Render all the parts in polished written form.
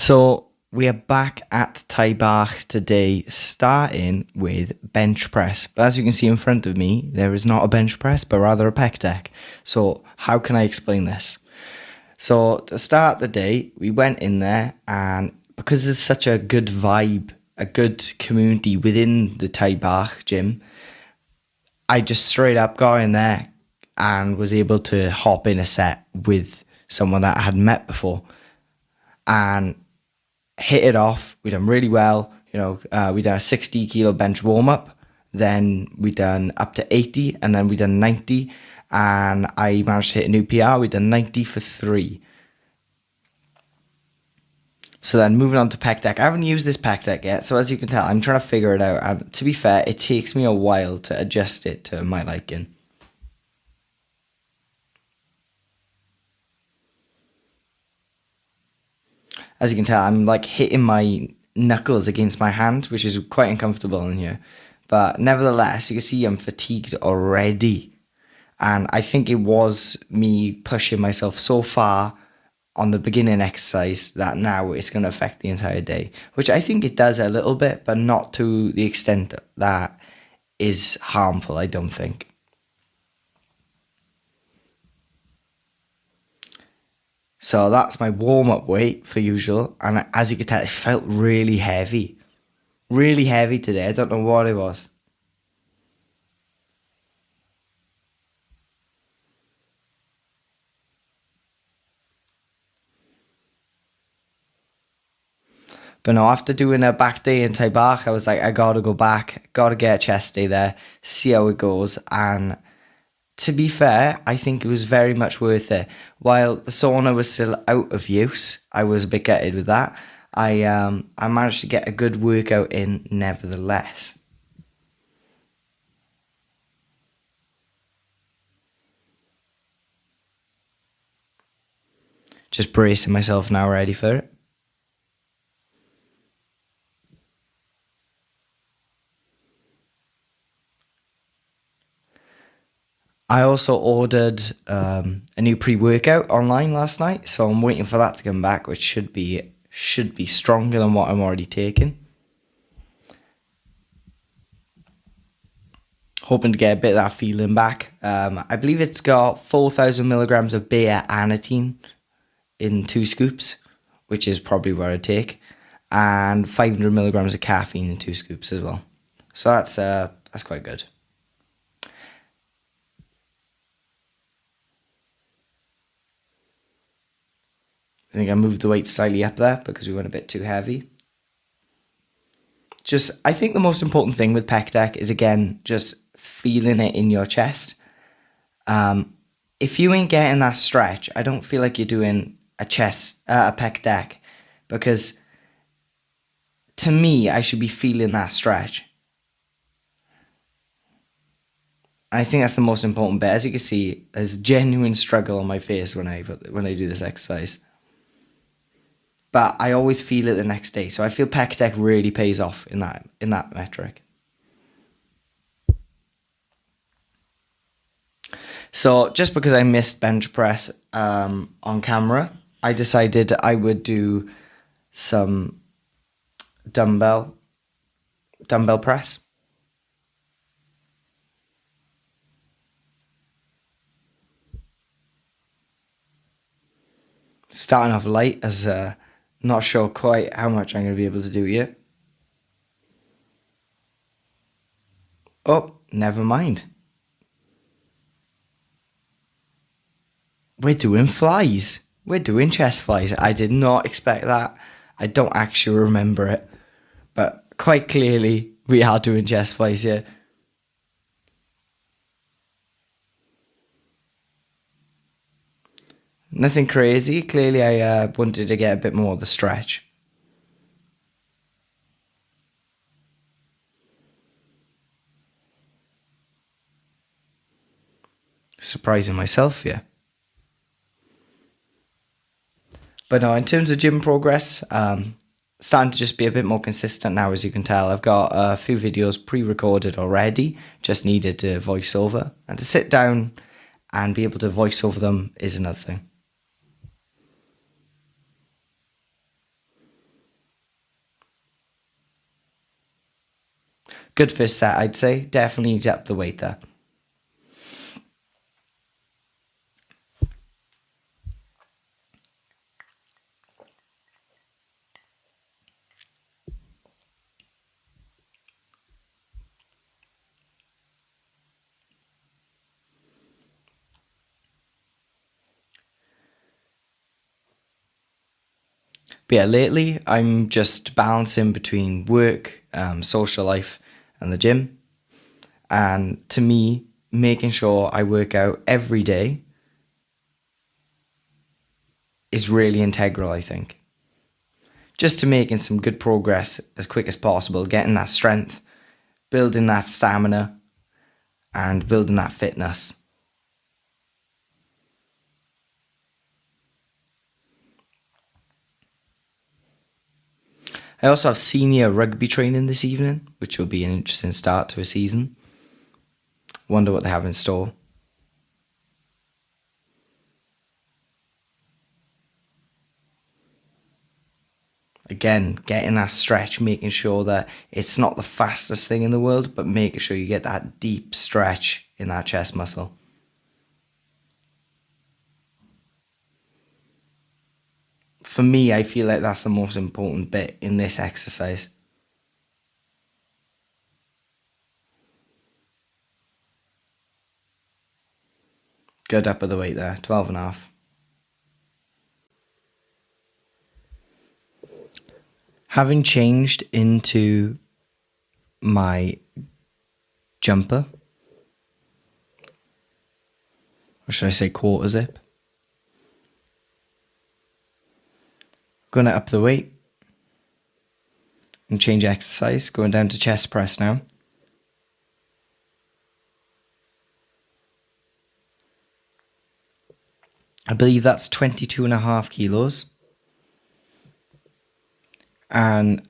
So we are back at Taibach today, starting with bench press. But as you can see in front of me, there is not a bench press, but rather a pec deck. So how can I explain this? So to start the day, we went in there, and because there's such a good vibe, a good community within the Taibach gym, I just straight up got in there and was able to hop in a set with someone that I hadn't met before and hit it off. We done really well. We done a 60 kilo bench warm up, then we done up to 80, and then we done 90, and I managed to hit a new PR. We done 90 for 3. So then moving on to pec deck. I haven't used this pec deck yet, so as you can tell, I'm trying to figure it out. And to be fair, it takes me a while to adjust it to my liking. As you can tell, I'm like hitting my knuckles against my hand, which is quite uncomfortable in here. But nevertheless, you can see I'm fatigued already. And I think it was me pushing myself so far on the beginning exercise that now it's going to affect the entire day. Which I think it does a little bit, but not to the extent that is harmful, I don't think. So that's my warm-up weight for usual. And as you can tell, it felt really heavy. Really heavy today. I don't know what it was. But no, after doing a back day in Taibach, I was like, I gotta go back. Gotta get a chest day there. See how it goes. And to be fair, I think it was very much worth it. While the sauna was still out of use, I was a bit gutted with that. I managed to get a good workout in nevertheless. Just bracing myself now, ready for it. I also ordered a new pre-workout online last night, so I'm waiting for that to come back, which should be stronger than what I'm already taking. Hoping to get a bit of that feeling back. I believe it's got 4,000 milligrams of beta-alanine in 2 scoops, which is probably what I'd take, and 500 milligrams of caffeine in 2 scoops as well. So that's quite good. I think I moved the weight slightly up there because we went a bit too heavy. I think the most important thing with pec deck is, again, just feeling it in your chest. If you ain't getting that stretch, I don't feel like you're doing a pec deck, because to me, I should be feeling that stretch. I think that's the most important bit. As you can see, there's genuine struggle on my face when I do this exercise. But I always feel it the next day. So I feel pec deck really pays off in that metric. So just because I missed bench press on camera, I decided I would do some dumbbell press. Starting off light, as not sure quite how much I'm going to be able to do yet. Oh, never mind. We're doing flies. We're doing chest flies. I did not expect that. I don't actually remember it. But quite clearly, we are doing chest flies here. Nothing crazy. Clearly, I wanted to get a bit more of the stretch. Surprising myself, yeah. But no, in terms of gym progress, starting to just be a bit more consistent now, as you can tell. I've got a few videos pre-recorded already, just needed to voice over. And to sit down and be able to voice over them is another thing. Good first set, I'd say. Definitely needs to up the weight there. But yeah, lately I'm just balancing between work, social life, and the gym. And to me, making sure I work out every day is really integral, I think. Just to making some good progress as quick as possible, getting that strength, building that stamina, and building that fitness. I also have senior rugby training this evening, which will be an interesting start to a season. Wonder what they have in store. Again, getting that stretch, making sure that it's not the fastest thing in the world, but making sure you get that deep stretch in that chest muscle. For me, I feel like that's the most important bit in this exercise. Good up of the weight there, 12 and a half. Having changed into my jumper, or should I say quarter zip, going to up the weight and change exercise, going down to chest press now. I believe that's 22.5 kilos. And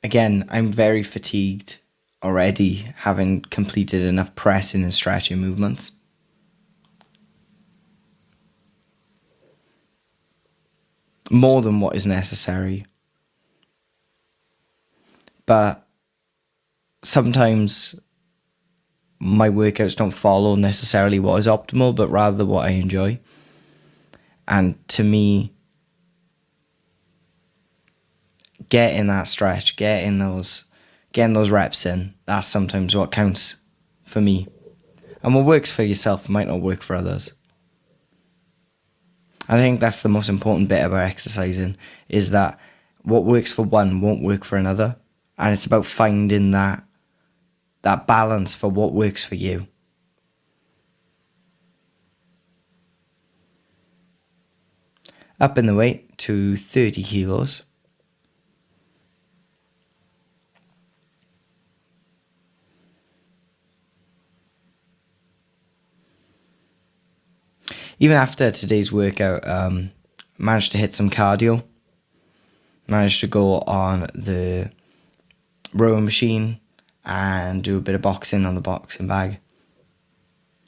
again, I'm very fatigued already, having completed enough pressing and stretching movements. More than what is necessary. But sometimes my workouts don't follow necessarily what is optimal, but rather what I enjoy. And to me, getting that stretch, getting those reps in, that's sometimes what counts for me. And what works for yourself might not work for others. I think that's the most important bit about exercising, is that what works for one won't work for another. And it's about finding that balance for what works for you. Up in the weight to 30 kilos. Even after today's workout, managed to hit some cardio. Managed to go on the rowing machine and do a bit of boxing on the boxing bag.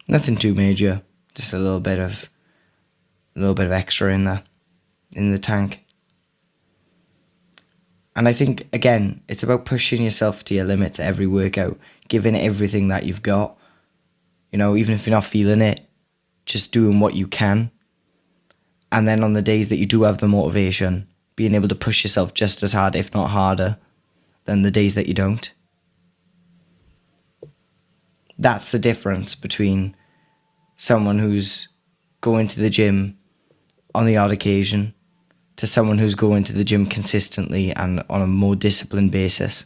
Nothing too major, just a little bit of extra in the tank. And I think, again, it's about pushing yourself to your limits every workout, giving it everything that you've got. You know, even if you're not feeling it, just doing what you can. And then on the days that you do have the motivation, being able to push yourself just as hard, if not harder, than the days that you don't. That's the difference between someone who's going to the gym on the odd occasion to someone who's going to the gym consistently and on a more disciplined basis.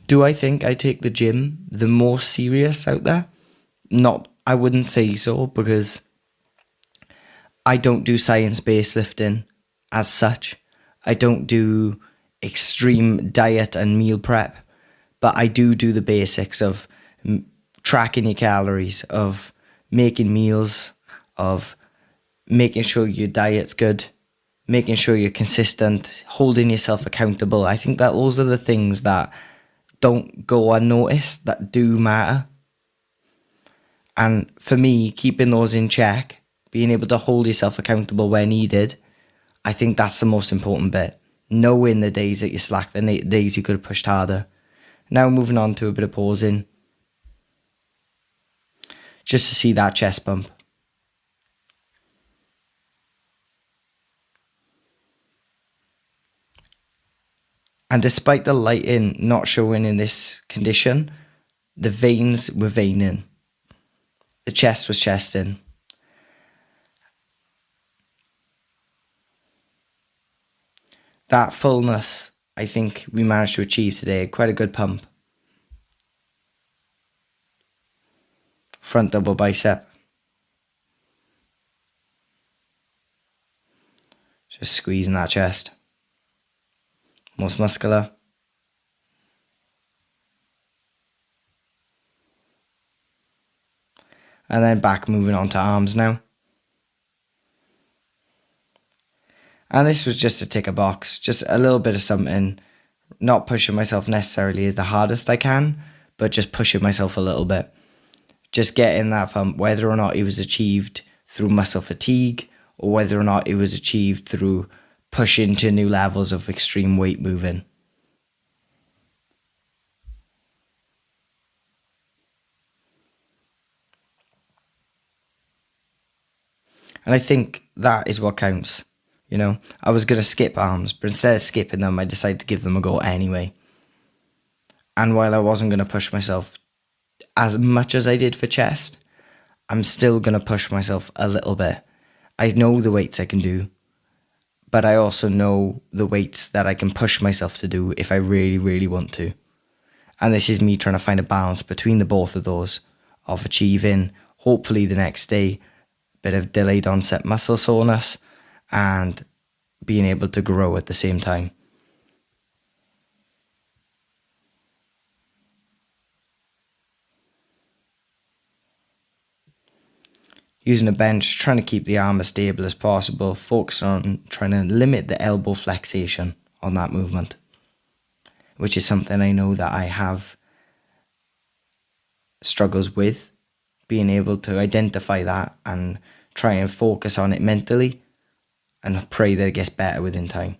Do I think I take the gym the more serious out there? Not, I wouldn't say so, because I don't do science-based lifting as such. I don't do extreme diet and meal prep, but I do the basics of tracking your calories, of making meals, of making sure your diet's good, making sure you're consistent, holding yourself accountable. I think that those are the things that don't go unnoticed that do matter. And for me, keeping those in check, being able to hold yourself accountable where needed, I think that's the most important bit. Knowing the days that you slack, the days you could have pushed harder. Now moving on to a bit of pausing. Just to see that chest bump. And despite the lighting not showing in this condition, the veins were veining. The chest was chesting. That fullness, I think we managed to achieve today. Quite a good pump. Front double bicep. Just squeezing that chest. Most muscular. And then back, moving on to arms now. And this was just to tick a box. Just a little bit of something. Not pushing myself necessarily as the hardest I can, but just pushing myself a little bit. Just getting that pump, whether or not it was achieved through muscle fatigue or whether or not it was achieved through pushing to new levels of extreme weight moving. And I think that is what counts. You know, I was going to skip arms, but instead of skipping them, I decided to give them a go anyway. And while I wasn't going to push myself as much as I did for chest, I'm still going to push myself a little bit. I know the weights I can do, but I also know the weights that I can push myself to do if I really, really want to. And this is me trying to find a balance between the both of those, of achieving, hopefully the next day, a bit of delayed onset muscle soreness and being able to grow at the same time. Using a bench, trying to keep the arm as stable as possible, focusing on trying to limit the elbow flexation on that movement, which is something I know that I have struggles with, being able to identify that and try and focus on it mentally and pray that it gets better within time.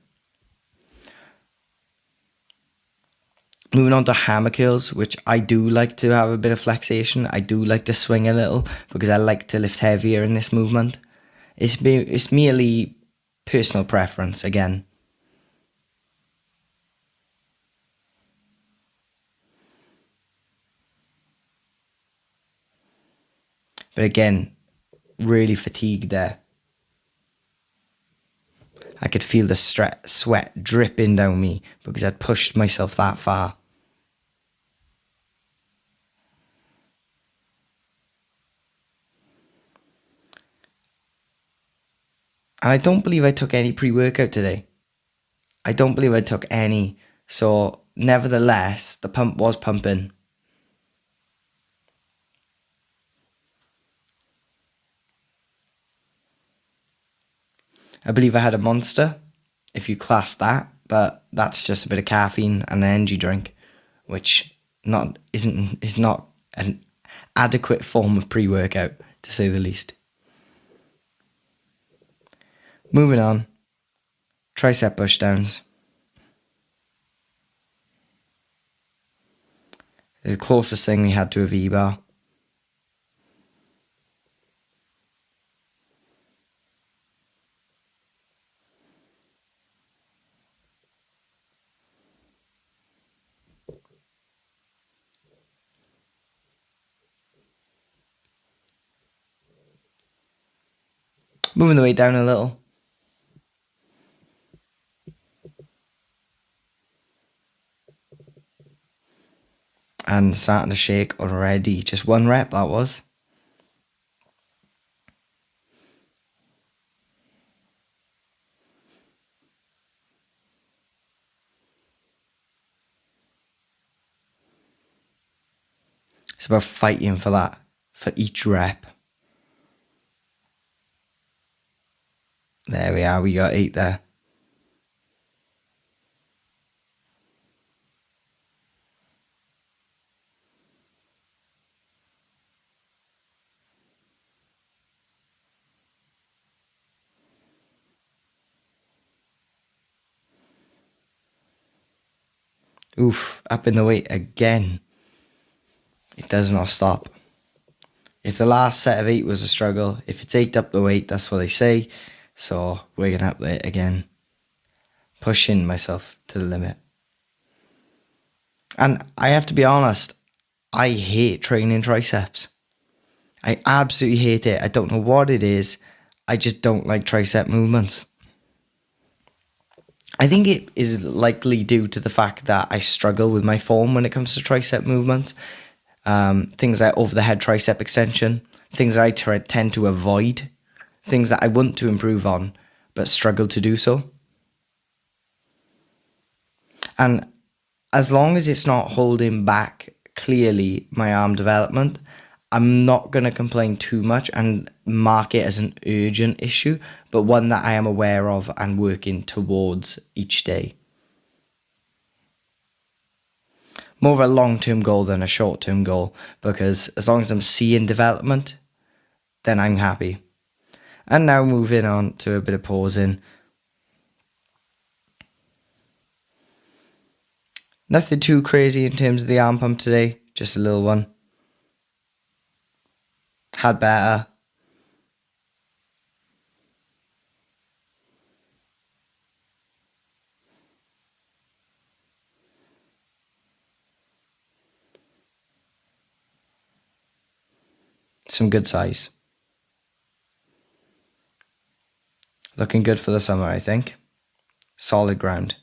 Moving on to hammer curls, which I do like to have a bit of flexation. I do like to swing a little because I like to lift heavier in this movement. It's merely personal preference again. But again, really fatigued there. I could feel the sweat dripping down me because I'd pushed myself that far. And I don't believe I took any pre-workout today. I don't believe I took any. So nevertheless, the pump was pumping. I believe I had a Monster, if you class that, but that's just a bit of caffeine and an energy drink, which is not an adequate form of pre-workout, to say the least. Moving on, tricep pushdowns. It's the closest thing we had to a V-bar. Moving the weight down a little. And starting to shake already. Just one rep, that was. It's about fighting for that, for each rep. There we are, we got 8 there. Oof, up in the weight again. It does not stop. If the last set of 8 was a struggle, if it's 8 up the weight, that's what they say. So we're going to up it again. Pushing myself to the limit. And I have to be honest, I hate training triceps. I absolutely hate it. I don't know what it is. I just don't like tricep movements. I think it is likely due to the fact that I struggle with my form when it comes to tricep movements. Things like over the head tricep extension, things that I tend to avoid, things that I want to improve on, but struggle to do so. And as long as it's not holding back clearly my arm development, I'm not going to complain too much and mark it as an urgent issue, but one that I am aware of and working towards each day. More of a long-term goal than a short-term goal, because as long as I'm seeing development, then I'm happy. And now moving on to a bit of pausing. Nothing too crazy in terms of the arm pump today, just a little one. Had better. Some good size. Looking good for the summer, I think. Solid ground.